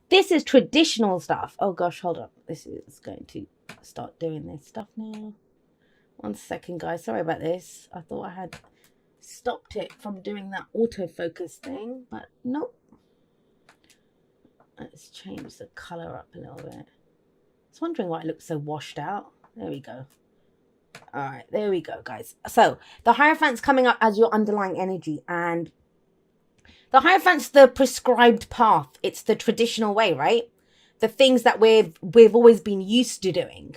This is traditional stuff. Oh gosh, hold on. This is going to start doing this stuff now. One second, guys. Sorry about this. I thought I had stopped it from doing that autofocus thing, but nope. Let's change the color up a little bit. I was wondering why it looks so washed out. There we go. All right, there we go, guys. So the Hierophant's coming up as your underlying energy, and the Hierophant's the prescribed path. It's the traditional way, right? The things that we've always been used to doing.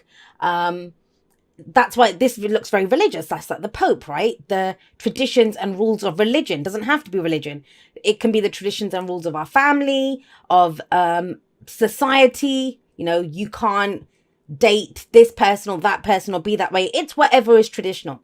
That's why this looks very religious. That's like the Pope, right? The traditions and rules of religion. Doesn't have to be religion. It can be the traditions and rules of our family, of society. You know, you can't date this person or that person or be that way. It's whatever is traditional.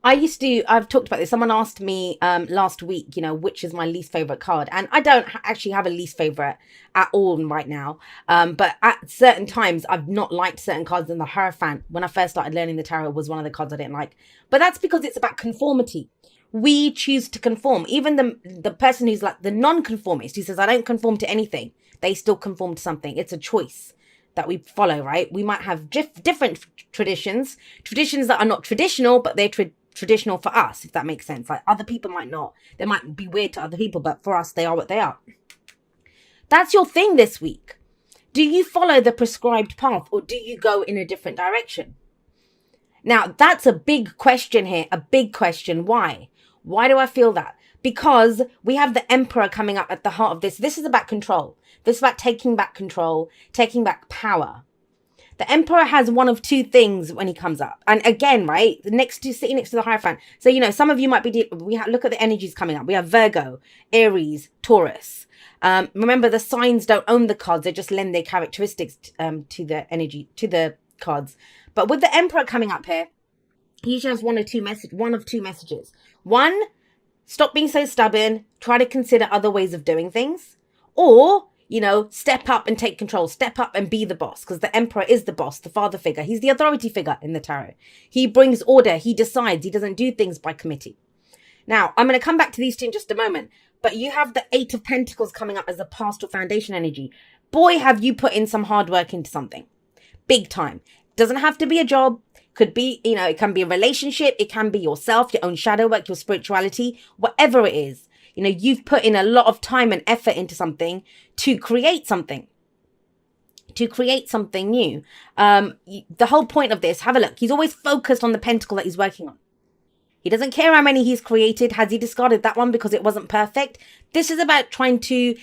I've talked about this. Someone asked me last week, you know, which is my least favorite card. And I don't actually have a least favorite at all right now. But at certain times, I've not liked certain cards. And the Hierophant, when I first started learning the tarot, was one of the cards I didn't like. But that's because it's about conformity. We choose to conform. Even the person who's like the non-conformist, who says, I don't conform to anything, they still conform to something. It's a choice that we follow, right? We might have different traditions that are not traditional, but they're traditional for us, if that makes sense. Like other people might not. They might be weird to other people, but for us, they are what they are. That's your thing this week. Do you follow the prescribed path or do you go in a different direction? Now, that's a big question here. A big question. Why? Why do I feel that? Because we have the Emperor coming up at the heart of this. This is about control. This is about taking back control, taking back power. The Emperor has one of two things when he comes up. And again, right, sitting next to the Hierophant. So, you know, some of you might be, look at the energies coming up. We have Virgo, Aries, Taurus. Remember, the signs don't own the cards. They just lend their characteristics to the energy, to the cards. But with the Emperor coming up here, he usually has one of two messages. One, stop being so stubborn. Try to consider other ways of doing things. Or, you know, step up and take control. Step up and be the boss, because the Emperor is the boss, the father figure. He's the authority figure in the tarot. He brings order. He decides. He doesn't do things by committee. Now, I'm going to come back to these two in just a moment, but you have the Eight of Pentacles coming up as a pastoral foundation energy. Boy, have you put in some hard work into something. Big time. Doesn't have to be a job. Could be, you know, it can be a relationship. It can be yourself, your own shadow work, your spirituality, whatever it is. You know, you've put in a lot of time and effort into something to create something new. The whole point of this, have a look. He's always focused on the pentacle that he's working on. He doesn't care how many he's created. Has he discarded that one because it wasn't perfect? This is about trying to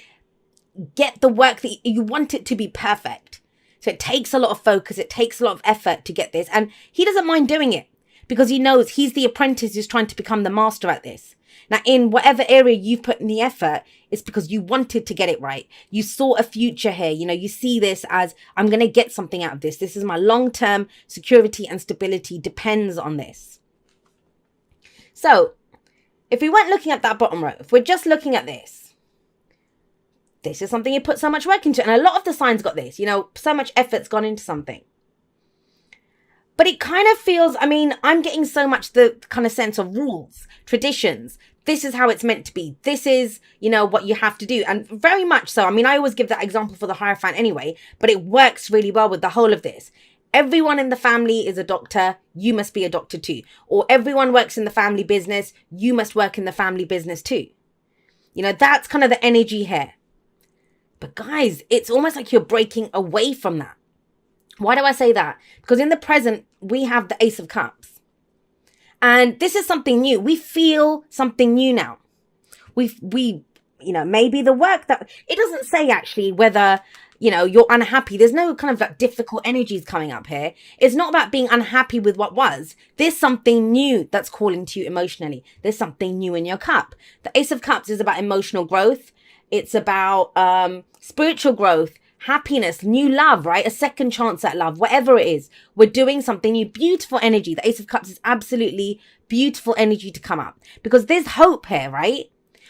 get the work that you want it to be perfect. So it takes a lot of focus. It takes a lot of effort to get this. And he doesn't mind doing it because he knows he's the apprentice who's trying to become the master at this. Now, in whatever area you've put in the effort, it's because you wanted to get it right. You saw a future here. You know, you see this as, I'm going to get something out of this. This is my long-term security and stability depends on this. So if we weren't looking at that bottom row, if we're just looking at this is something you put so much work into. And a lot of the signs got this, you know, so much effort's gone into something. But it kind of feels, I mean, I'm getting so much the kind of sense of rules, traditions. This is how it's meant to be. This is, you know, what you have to do. And very much so. I mean, I always give that example for the Hierophant anyway, but it works really well with the whole of this. Everyone in the family is a doctor. You must be a doctor too. Or everyone works in the family business. You must work in the family business too. You know, that's kind of the energy here. But guys, it's almost like you're breaking away from that. Why do I say that? Because in the present, we have the Ace of Cups. And this is something new. We feel something new now. We, you know, maybe the work that, it doesn't say actually whether, you know, you're unhappy. There's no kind of like difficult energies coming up here. It's not about being unhappy with what was. There's something new that's calling to you emotionally. There's something new in your cup. The Ace of Cups is about emotional growth. It's about spiritual growth, happiness, new love, right? A second chance at love, whatever it is. We're doing something new, beautiful energy. The Ace of Cups is absolutely beautiful energy to come up because there's hope here, right?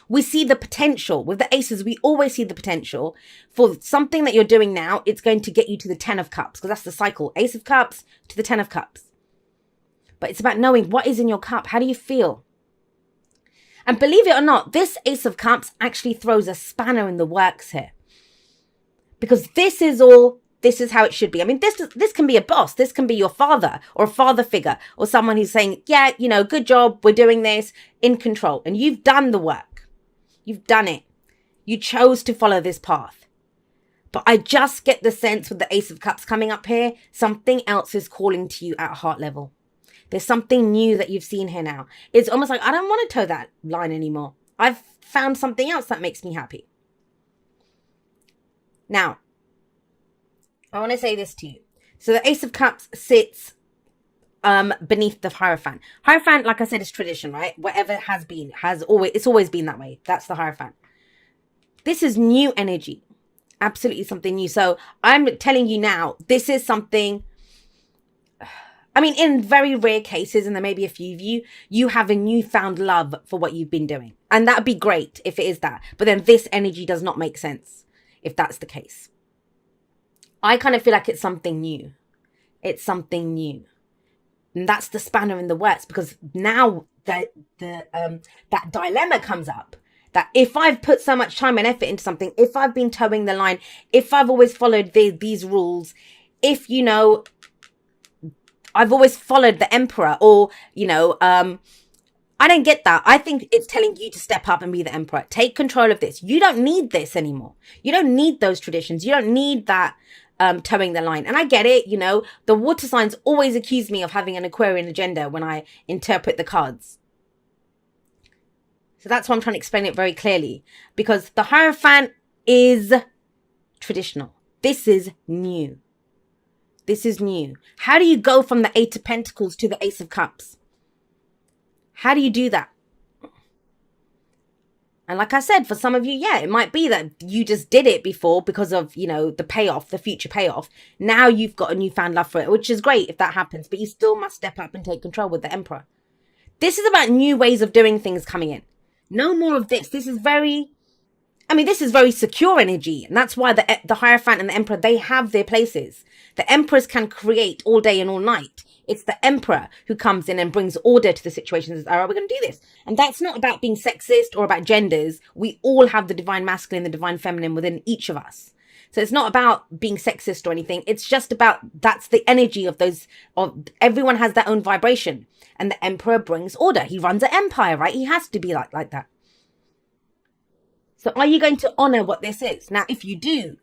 We see the potential. With the aces, we always see the potential for something that you're doing now. It's going to get you to the 10 of Cups because that's the cycle. Ace of Cups to the 10 of Cups. But it's about knowing what is in your cup. How do you feel? And believe it or not, this Ace of Cups actually throws a spanner in the works here. Because this is how it should be. I mean, this can be a boss. This can be your father or a father figure or someone who's saying, yeah, good job. We're doing this, in control. And you've done the work. You've done it. You chose to follow this path. But I just get the sense with the Ace of Cups coming up here, something else is calling to you at heart level. There's something new that you've seen here now. It's almost like, I don't want to toe that line anymore. I've found something else that makes me happy. Now, I want to say this to you. So the Ace of Cups sits beneath the Hierophant. Hierophant, like I said, is tradition, right? Whatever it has been, it's always been that way. That's the Hierophant. This is new energy. Absolutely something new. So I'm telling you now, this is something, I mean, in very rare cases, and there may be a few of you, you have a newfound love for what you've been doing. And that'd be great if it is that. But then this energy does not make sense if that's the case. I kind of feel like it's something new. It's something new. And that's the spanner in the works, because now that dilemma comes up. That if I've put so much time and effort into something, if I've been towing the line, if I've always followed these rules, if, I've always followed the emperor, or, I don't get that. I think it's telling you to step up and be the emperor. Take control of this. You don't need this anymore. You don't need those traditions. You don't need that towing the line. And I get it, the water signs always accuse me of having an Aquarian agenda when I interpret the cards. So that's why I'm trying to explain it very clearly. Because the Hierophant is traditional. This is new. This is new. How do you go from the Eight of Pentacles to the Ace of Cups? How do you do that? And like I said, for some of you, yeah, it might be that you just did it before because of, the payoff, the future payoff. Now you've got a newfound love for it, which is great if that happens. But you still must step up and take control with the Emperor. This is about new ways of doing things coming in. No more of this. This is very secure energy. And that's why the Hierophant and the Emperor, they have their places. The Emperors can create all day and all night. It's the Emperor who comes in and brings order to the situation and says, all right, we're going to do this. And that's not about being sexist or about genders. We all have the divine masculine, the divine feminine within each of us. So it's not about being sexist or anything. It's just about, that's the energy of everyone has their own vibration. And the Emperor brings order. He runs an empire, right? He has to be like that. So are you going to honor what this is? Now, if you do,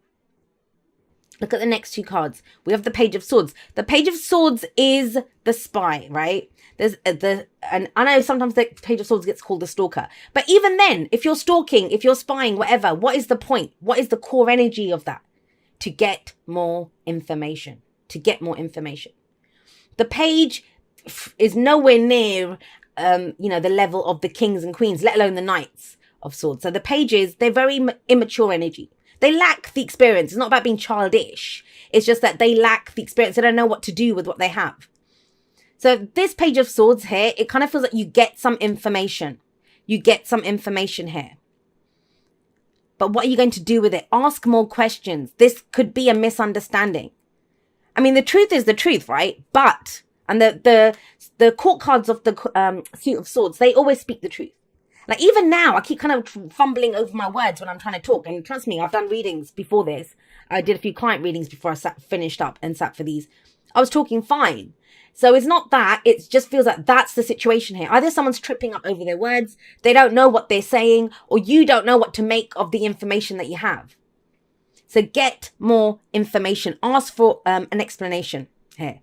look at the next two cards. We have the Page of Swords. The Page of Swords is the spy, right? There's and I know sometimes the Page of Swords gets called the stalker. But even then, if you're stalking, if you're spying, whatever, what is the point? What is the core energy of that? To get more information. To get more information. The Page is nowhere near, the level of the kings and queens, let alone the knights of swords. So the pages, they're very immature energy. They lack the experience. It's not about being childish. It's just that they lack the experience. They don't know what to do with what they have. So this Page of Swords here, it kind of feels like you get some information. You get some information here. But what are you going to do with it? Ask more questions. This could be a misunderstanding. I mean, the truth is the truth, right? But, and the court cards of the Suit of Swords, they always speak the truth. Like even now, I keep kind of fumbling over my words when I'm trying to talk. And trust me, I've done readings before this. I did a few client readings before I finished up and sat for these. I was talking fine. So it's not that. It just feels like that's the situation here. Either someone's tripping up over their words, they don't know what they're saying, or you don't know what to make of the information that you have. So get more information. Ask for an explanation here.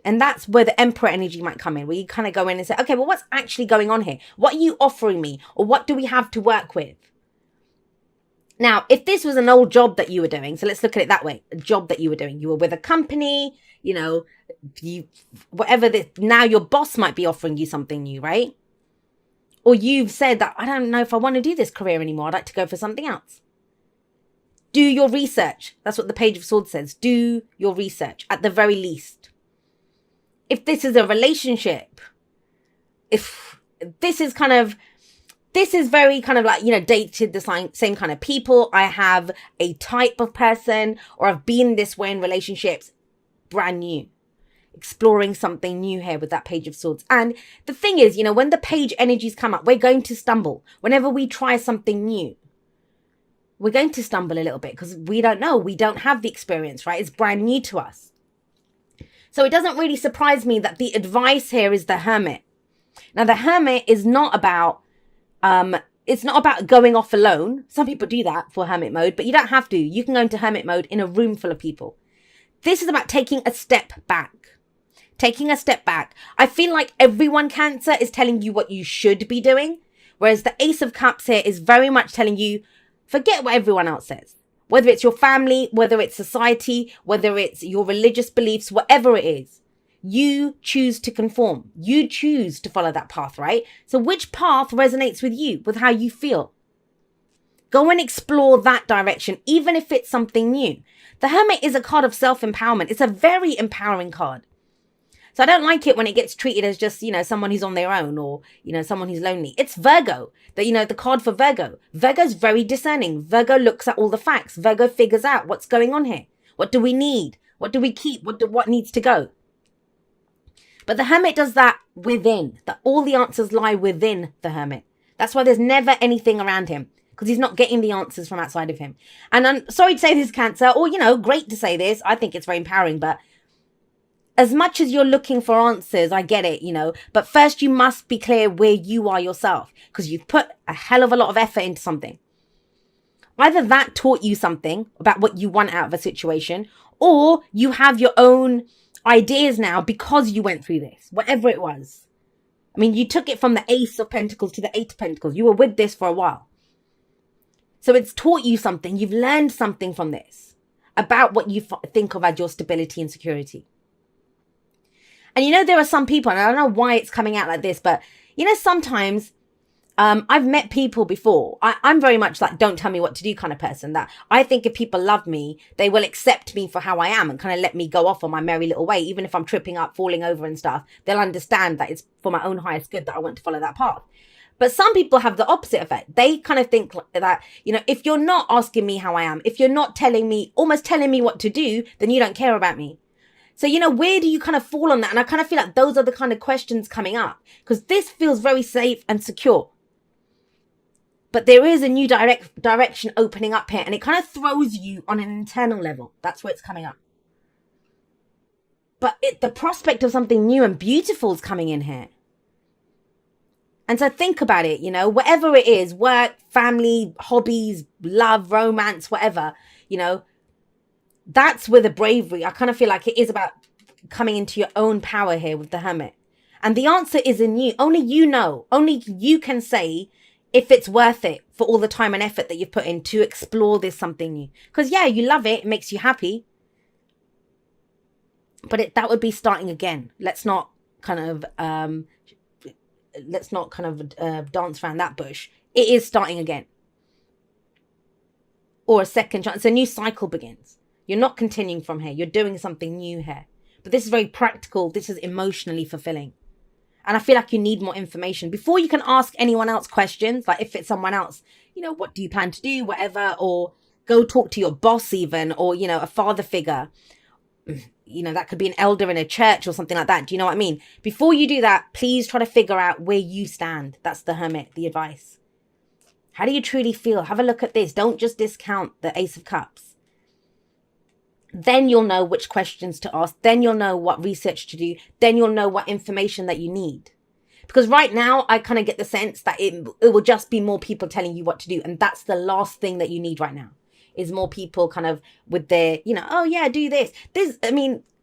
And that's where the Emperor energy might come in, where you kind of go in and say, okay, well, what's actually going on here? What are you offering me? Or what do we have to work with? Now, if this was an old job that you were doing, so let's look at it that way, a job that you were doing, you were with a company, now your boss might be offering you something new, right? Or you've said that, I don't know if I want to do this career anymore. I'd like to go for something else. Do your research. That's what the Page of Swords says. Do your research at the very least. If this is a relationship, if this is very kind of like, dated the same kind of people. I have a type of person, or I've been this way in relationships, brand new. Exploring something new here with that Page of Swords. And the thing is, when the page energies come up, we're going to stumble. Whenever we try something new, we're going to stumble a little bit because we don't know. We don't have the experience, right? It's brand new to us. So it doesn't really surprise me that the advice here is the Hermit. Now, the Hermit is not about, it's not about going off alone. Some people do that for Hermit mode, but you don't have to. You can go into Hermit mode in a room full of people. This is about taking a step back. Taking a step back. I feel like everyone, Cancer, is telling you what you should be doing. Whereas the Ace of Cups here is very much telling you, forget what everyone else says. Whether it's your family, whether it's society, whether it's your religious beliefs, whatever it is. You choose to conform. You choose to follow that path, right? So which path resonates with you, with how you feel? Go and explore that direction, even if it's something new. The Hermit is a card of self-empowerment. It's a very empowering card. So I don't like it when it gets treated as just, someone who's on their own or, someone who's lonely. It's Virgo, the card for Virgo. Virgo's very discerning. Virgo looks at all the facts. Virgo figures out what's going on here. What do we need? What do we keep? What needs to go? But the Hermit does that within. That all the answers lie within the Hermit. That's why there's never anything around him, because he's not getting the answers from outside of him. And I'm sorry to say this, Cancer, or, great to say this. I think it's very empowering, but as much as you're looking for answers, I get it, but first you must be clear where you are yourself, because you've put a hell of a lot of effort into something. Either that taught you something about what you want out of a situation, or you have your own ideas now because you went through this, whatever it was. I mean, you took it from the Ace of Pentacles to the Eight of Pentacles. You were with this for a while. So it's taught you something. You've learned something from this about what you think of as your stability and security. And there are some people, and I don't know why it's coming out like this, but sometimes I've met people before. I'm very much like, don't tell me what to do kind of person. That I think if people love me, they will accept me for how I am and kind of let me go off on my merry little way. Even if I'm tripping up, falling over and stuff, they'll understand that it's for my own highest good that I want to follow that path. But some people have the opposite effect. They kind of think that, if you're not asking me how I am, if you're not almost telling me what to do, then you don't care about me. So, where do you kind of fall on that? And I kind of feel like those are the kind of questions coming up, because this feels very safe and secure. But there is a new direction opening up here, and it kind of throws you on an internal level. That's where it's coming up. But the prospect of something new and beautiful is coming in here. And so think about it, whatever it is, work, family, hobbies, love, romance, whatever, that's where the bravery, I kind of feel like it is about coming into your own power here with the Hermit. And the answer is in you. Only you know. Only you can say if it's worth it for all the time and effort that you've put in to explore this something new. Because, yeah, you love it. It makes you happy. But that would be starting again. Let's not kind of dance around that bush. It is starting again. Or a second chance. A new cycle begins. You're not continuing from here. You're doing something new here. But this is very practical. This is emotionally fulfilling. And I feel like you need more information before you can ask anyone else questions. Like if it's someone else, what do you plan to do? Whatever. Or go talk to your boss even. Or, a father figure. That could be an elder in a church or something like that. Do you know what I mean? Before you do that, please try to figure out where you stand. That's the Hermit, the advice. How do you truly feel? Have a look at this. Don't just discount the Ace of Cups. Then you'll know which questions to ask. Then you'll know what research to do. Then you'll know what information that you need. Because right now, I kind of get the sense that it will just be more people telling you what to do. And that's the last thing that you need right now. Is more people kind of with their, oh yeah, do this.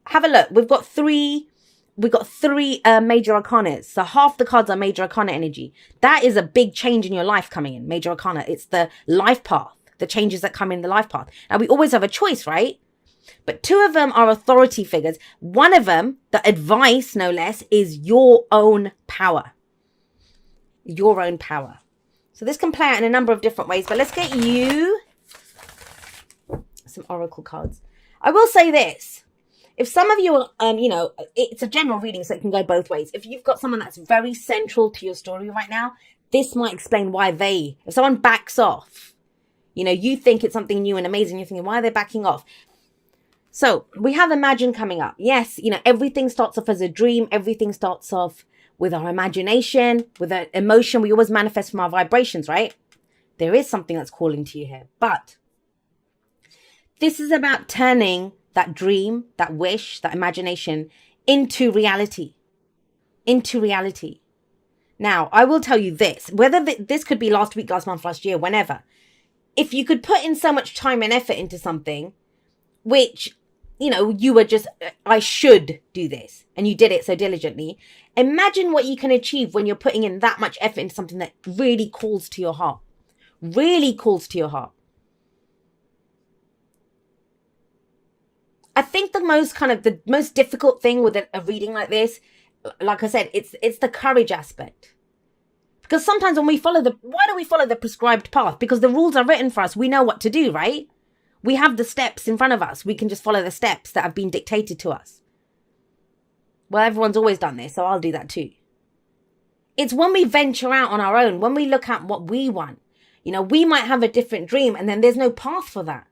Have a look. We've got three major arcanas. So half the cards are major arcana energy. That is a big change in your life coming in. Major arcana. It's the life path. The changes that come in the life path. Now we always have a choice, right? But two of them are authority figures. One of them, the advice, no less, is your own power. Your own power. So this can play out in a number of different ways. But let's get you some oracle cards. I will say this. If some of you, it's a general reading, so it can go both ways. If you've got someone that's very central to your story right now, this might explain why if someone backs off, you think it's something new and amazing, you're thinking, why are they backing off? So we have Imagine coming up. Yes, everything starts off as a dream. Everything starts off with our imagination, with an emotion. We always manifest from our vibrations, right? There is something that's calling to you here. But this is about turning that dream, that wish, that imagination into reality. Into reality. Now, I will tell you this, whether this could be last week, last month, last year, whenever. If you could put in so much time and effort into something, which, you know, you were just, I should do this, and you did it so diligently, imagine what you can achieve when you're putting in that much effort into something that really calls to your heart. Really calls to your heart. I think the most difficult thing with a reading like this, like I said, it's the courage aspect. Because sometimes when we why do we follow the prescribed path? Because the rules are written for us. We know what to do, right? We have the steps in front of us. We can just follow the steps that have been dictated to us. Well, everyone's always done this, so I'll do that too. It's when we venture out on our own, when we look at what we want. You know, we might have a different dream and then there's no path for that.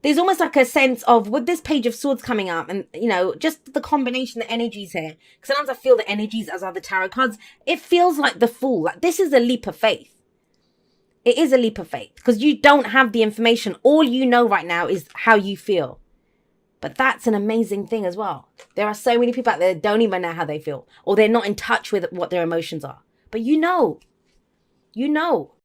There's almost like a sense of, with this Page of Swords coming up and, you know, just the combination of energies here. Because sometimes I feel the energies as other tarot cards. It feels like the Fool. Like this is a leap of faith. It is a leap of faith because you don't have the information. All you know right now is how you feel. But that's an amazing thing as well. There are so many people out there that don't even know how they feel. Or they're not in touch with what their emotions are. But you know. You know.